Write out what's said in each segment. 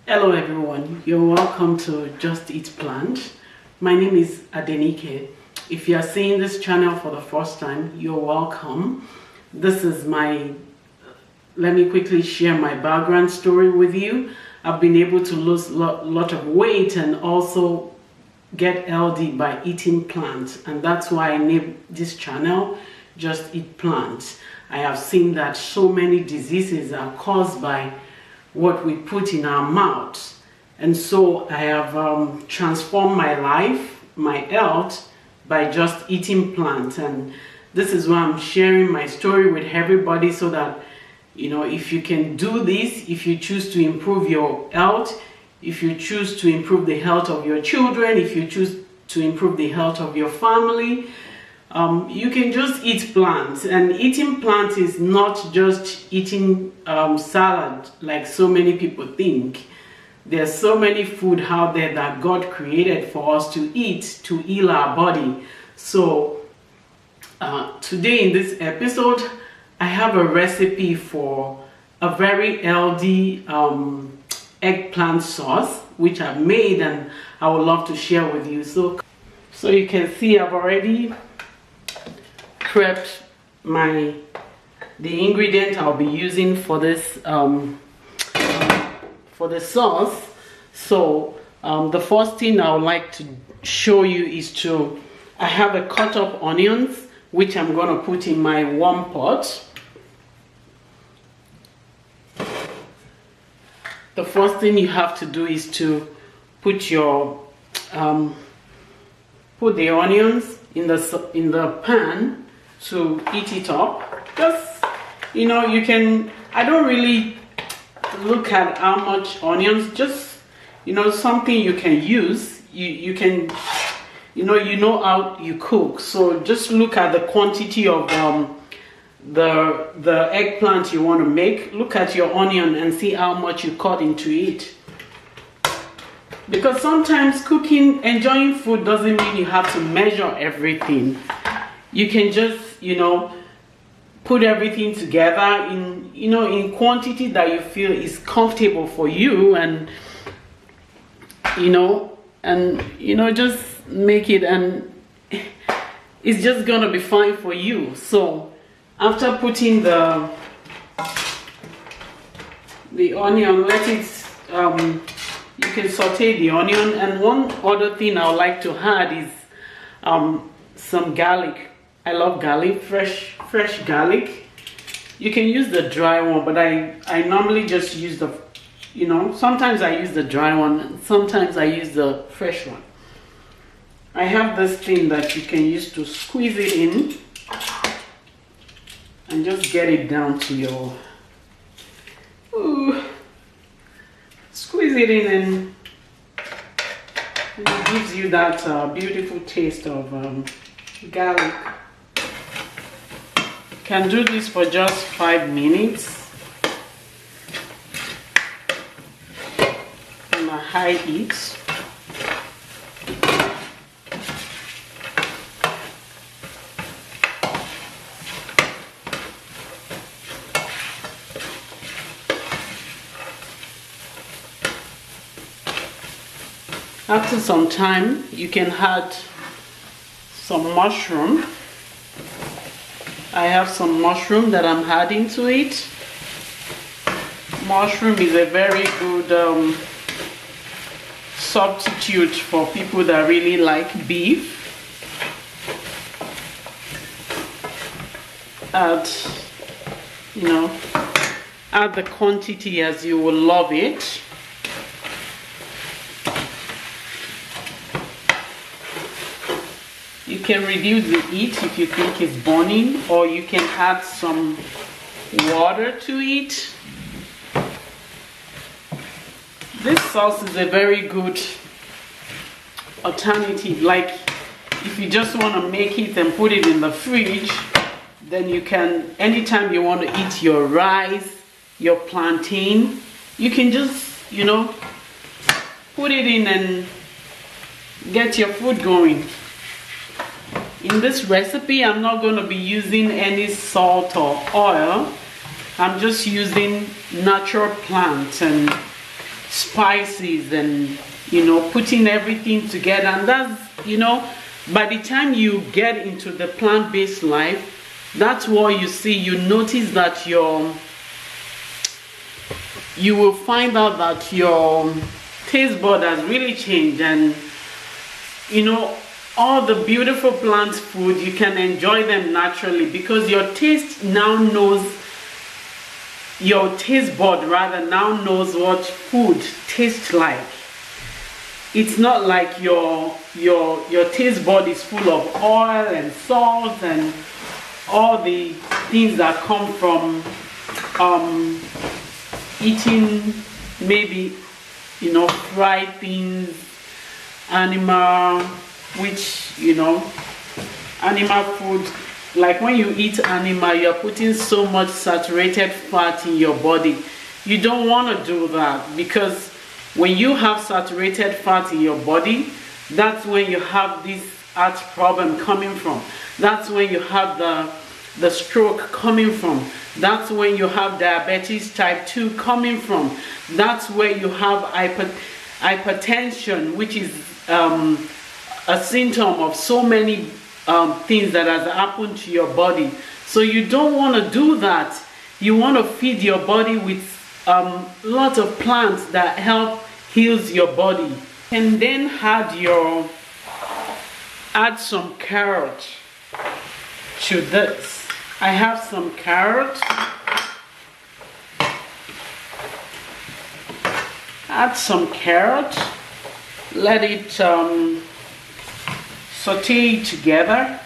Hello everyone, you're welcome to Just Eat Plant. My name is Adenike. If you are seeing this channel for the first time, you're welcome. This is let me quickly share my background story with you. I've been able to lose a lot of weight and also get healthy by eating plants, and that's why I named this channel Just Eat Plants. I have seen that so many diseases are caused by what we put in our mouths, and so I have transformed my life, my health, by just eating plants. And this is why I'm sharing my story with everybody, so that if you can do this, if you choose to improve your health, if you choose to improve the health of your children, if you choose to improve the health of your family, you can just eat plants. And eating plants is not just eating salad like so many people think. There's so many food out there that God created for us to eat to heal our body. So today in this episode, I have a recipe for a very healthy eggplant sauce, which I've made and I would love to share with you. So you can see I've already prepped the ingredient I'll be using for this for the sauce. So the first thing I would like to show you is I have a cut up onions, which I'm going to put in my warm pot. The first thing you have to do is to put put the onions in the pan to heat it up. Just you can, I don't really look at how much onions, just something you can use. You can how you cook, so just look at the quantity of the eggplant you want to make. Look at your onion and see how much you cut into it, because sometimes enjoying food doesn't mean you have to measure everything. You can just put everything together in quantity that you feel is comfortable for you, and just make it, and it's just gonna be fine for you. So after putting the onion, let it you can saute the onion. And one other thing I would like to add is some garlic. I love garlic, fresh garlic. You can use the dry one, but I normally just use the sometimes I use the dry one and sometimes I use the fresh one. I have this thing that you can use to squeeze it in and just get it down to your squeeze it in, and it gives you that beautiful taste of garlic. You can do this for just 5 minutes on a high heat. After some time, you can add some mushroom. I have some mushroom that I'm adding to it. Mushroom is a very good substitute for people that really like beef. Add the quantity as you will love it. You can reduce the heat if you think it's burning, or you can add some water to it. This sauce is a very good alternative. Like if you just want to make it and put it in the fridge, then you can, anytime you want to eat your rice, your plantain, you can just put it in and get your food going. In this recipe, I'm not going to be using any salt or oil. I'm just using natural plants, and spices and, you know, putting everything together. And that's, you know, by the time you get into the plant-based life, that's what you see. You notice that you will find out that your taste bud has really changed, and you know, all the beautiful plant food, you can enjoy them naturally because your taste now knows, your taste bud rather now knows what food tastes like. It's not like your taste bud is full of oil and salt and all the things that come from eating maybe, you know, fried things, animal, which, you know, animal food, like when you eat animal, you're putting so much saturated fat in your body. You don't want to do that, because when you have saturated fat in your body, that's when you have this heart problem coming from. That's when you have the stroke coming from. That's when you have diabetes type 2 coming from. That's where you have hypertension, which is a symptom of so many things that has happened to your body. So you don't want to do that. You want to feed your body with lots of plants that help heals your body. And then add some carrot to this. I have some carrot. Add some carrot. Let it saute together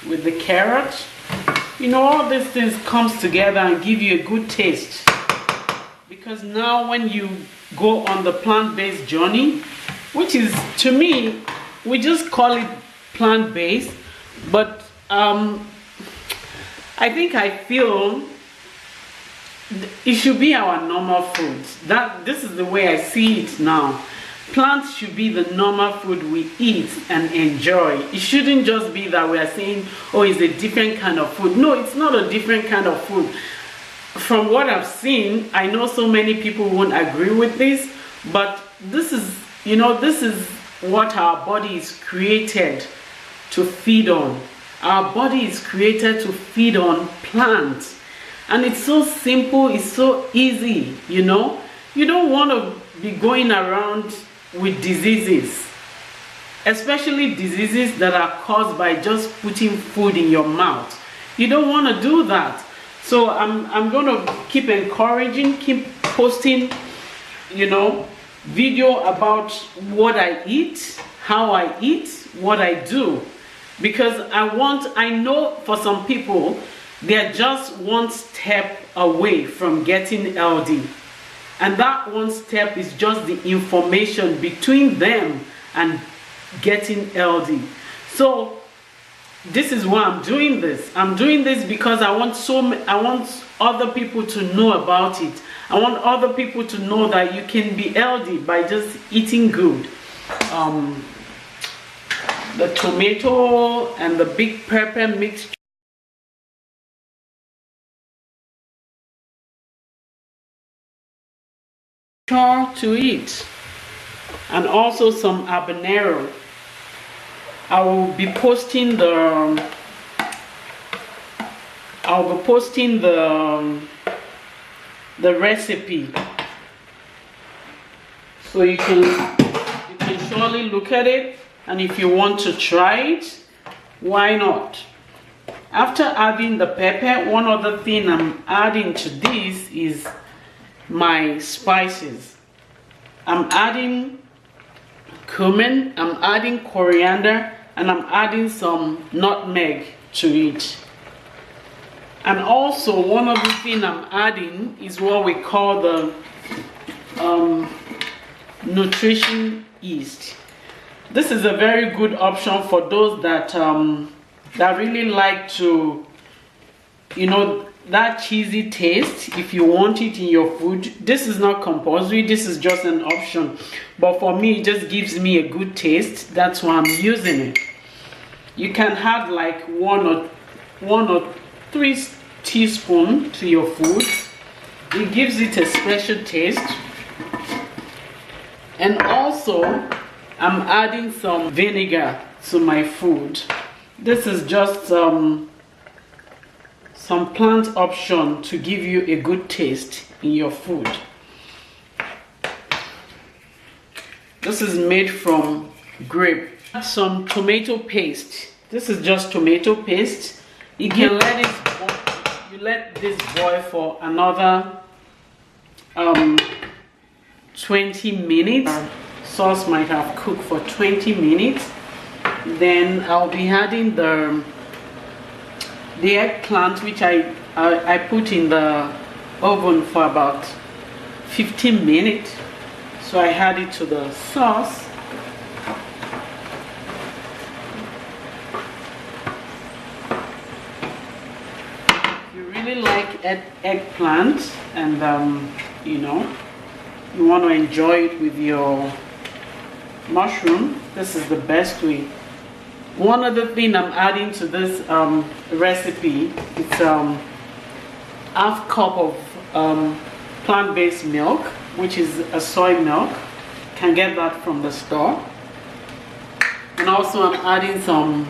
with the carrot. You know, all these things comes together and give you a good taste. Because now when you go on the plant-based journey, which is, to me, we just call it plant-based, but I feel it should be our normal food. This is the way I see it now. Plants should be the normal food we eat and enjoy. It shouldn't just be that we are saying, oh, it's a different kind of food. No, it's not a different kind of food. From what I've seen, I know so many people won't agree with this, but this is, you know, this is what our body is created to feed on. Our body is created to feed on plants. And it's so simple, it's so easy, you know. You don't want to be going around with diseases, especially diseases that are caused by just putting food in your mouth. You don't want to do that. So I'm going to keep encouraging, keep posting, you know, video about what I eat, how I eat, what I do. Because I know for some people, they're just one step away from getting healthy. And that one step is just the information between them and getting healthy. So this is why I'm doing this. I'm doing this because I want other people to know about it. I want other people to know that you can be healthy by just eating good. The tomato and the big pepper mixture. To eat, and also some habanero. I will be posting the recipe, so you can surely look at it, and if you want to try it, why not? After adding the pepper, one other thing I'm adding to this is my spices. I'm adding cumin, I'm adding coriander, and I'm adding some nutmeg to it. And also one other thing I'm adding is what we call the nutrition yeast. This is a very good option for those that really like to, you know, that cheesy taste. If you want it in your food, this is not compulsory, this is just an option, but for me it just gives me a good taste. That's why I'm using it. You can add like one or 3 teaspoons to your food. It gives it a special taste. And also I'm adding some vinegar to my food. This is just some plant option to give you a good taste in your food. This is made from grape. Some tomato paste. This is just tomato paste. You can let it boil. You let this boil for another 20 minutes. Sauce might have cooked for 20 minutes. Then I'll be adding the eggplant, which I put in the oven for about 15 minutes. So I add it to the sauce. If you really like eggplant and you know, you want to enjoy it with your mushroom, this is the best way. One other thing I'm adding to this recipe, it's half cup of plant-based milk, which is a soy milk. Can get that from the store. And also I'm adding some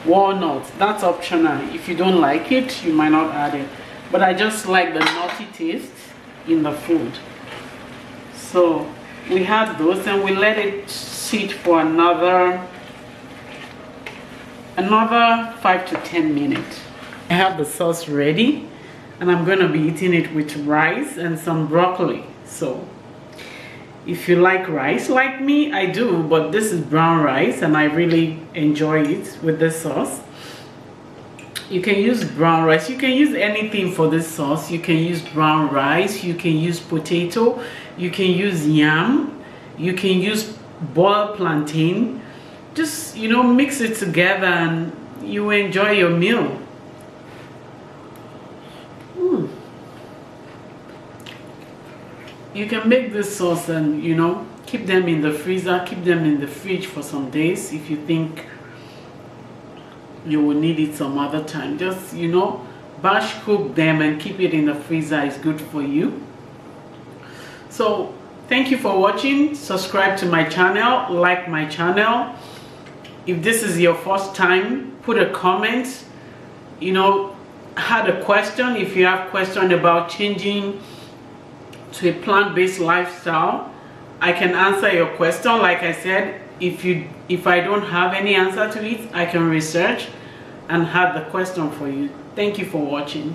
walnuts. That's optional. If you don't like it, you might not add it. But I just like the nutty taste in the food. So we have those and we let it sit for another 5 to 10 minutes. I have the sauce ready and I'm going to be eating it with rice and some broccoli. So if you like rice, like me, I do, but this is brown rice and I really enjoy it with this sauce. You can use brown rice. You can use anything for this sauce. You can use brown rice. You can use potato. You can use yam. You can use boiled plantain. Just, you know, mix it together and you enjoy your meal. You can make this sauce and, you know, keep them in the freezer, keep them in the fridge for some days if you think you will need it some other time. Just, you know, batch cook them and keep it in the freezer is good for you. So thank you for watching. Subscribe to my channel, like my channel. If this is your first time, put a comment. You know, had a question. If you have question about changing to a plant-based lifestyle, I can answer your question. Like I said, if I don't have any answer to it, I can research and have the question for you. Thank you for watching.